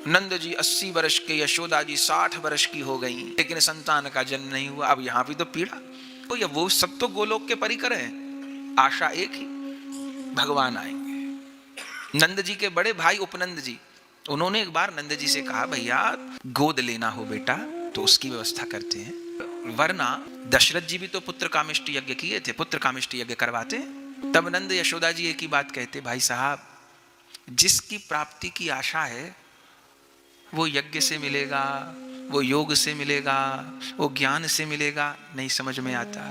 नंद जी 80 वर्ष के, यशोदा जी 60 वर्ष की हो गई, लेकिन संतान का जन्म नहीं हुआ। अब यहाँ भी तो पीड़ा, तो ये वो सब तो गोलोक के परिकर है, आशा एक ही, भगवान आएंगे। नंद जी के बड़े भाई उपनंद जी, उन्होंने एक बार नंद जी से कहा, भैया गोद लेना हो बेटा तो उसकी व्यवस्था करते हैं, वरना दशरथ जी भी तो पुत्र कामिष्टि यज्ञ किए थे, पुत्र कामिष्टि यज्ञ करवाते हैं। तब नंद यशोदा जी एक ही बात कहते, भाई साहब जिसकी प्राप्ति की आशा है वो यज्ञ से मिलेगा, वो योग से मिलेगा, वो ज्ञान से मिलेगा, नहीं समझ में आता,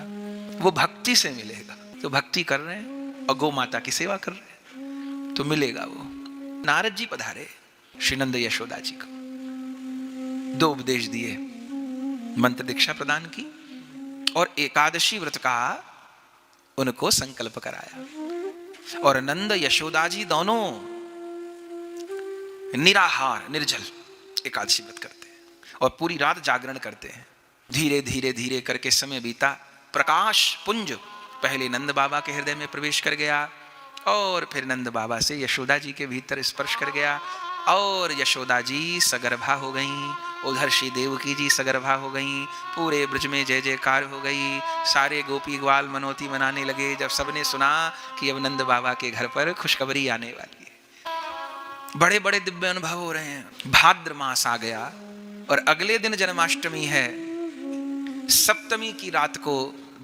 वो भक्ति से मिलेगा। तो भक्ति कर रहे हैं और गौ माता की सेवा कर रहे हैं तो मिलेगा वो। नारद जी पधारे श्री नंद यशोदा जी को, 2 उपदेश दिए, मंत्र दीक्षा प्रदान की और एकादशी व्रत का उनको संकल्प कराया। और नंद यशोदा जी दोनों निराहार निर्जल एकादशी व्रत करते हैं और पूरी रात जागरण करते हैं। धीरे धीरे धीरे करके समय बीता, प्रकाश पुंज पहले नंद बाबा के हृदय में प्रवेश कर गया और फिर नंद बाबा से यशोदा जी के भीतर स्पर्श कर गया और यशोदा जी सगर्भा हो गईं, उधर श्री देवकी जी सगर्भा हो गईं, पूरे ब्रज में जय जयकार हो गई, सारे गोपी ग्वाल मनोती मनाने लगे जब सबने सुना कि अब नंद बाबा के घर पर खुशखबरी आने वाली है। बड़े बड़े दिव्य अनुभव हो रहे हैं। भाद्र मास आ गया और अगले दिन जन्माष्टमी है। सप्तमी की रात को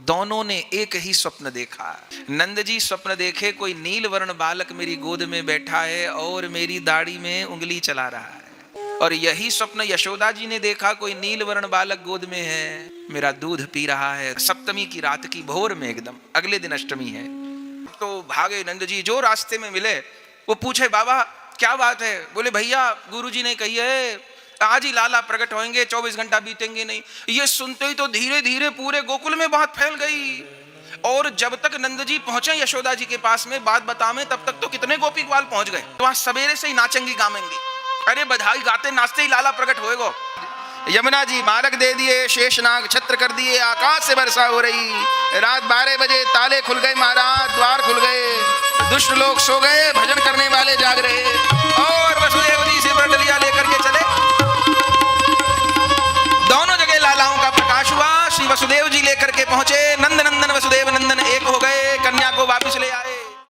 दोनों ने एक ही स्वप्न देखा। नंद जी स्वप्न देखे, कोई नील वर्ण बालक मेरी गोद में बैठा है और मेरी दाढ़ी में उंगली चला रहा है। और यही स्वप्न यशोदा जी ने देखा, कोई नील वर्ण बालक गोद में है, मेरा दूध पी रहा है। सप्तमी की रात की भोर में एकदम, अगले दिन अष्टमी है। तो भागे नंद जी, जो रास्ते में मिले वो पूछे, बाबा क्या बात है? बोले भैया गुरुजी ने कही है आज ही लाला प्रकट होंगे, 24 घंटा बीतेंगे नहीं। ये सुनते ही तो धीरे धीरे पूरे गोकुल में बात फैल गई। और जब तक नंद जी पहुंचे यशोदा जी के पास में बात बतावे, तब तक तो कितने गोपी ग्वाल पहुंच गए। तो वहां सवेरे से ही नाचेंगी गामेंगी, अरे बधाई गाते नाचते ही लाला प्रकट होएगो। यमुना जी मार्ग दे दिए, शेषनाग छत्र कर दिए, आकाश से वर्षा हो रही। रात 12 बजे ताले खुल गए महाराज, द्वार खुल गए, दुष्ट लोग सो गए, भजन करने वाले जाग रहे। और वसुदेव जी से डलिया लेकर के चले, दोनों जगह लालाओं का प्रकाश हुआ। श्री वसुदेव जी लेकर के पहुंचे।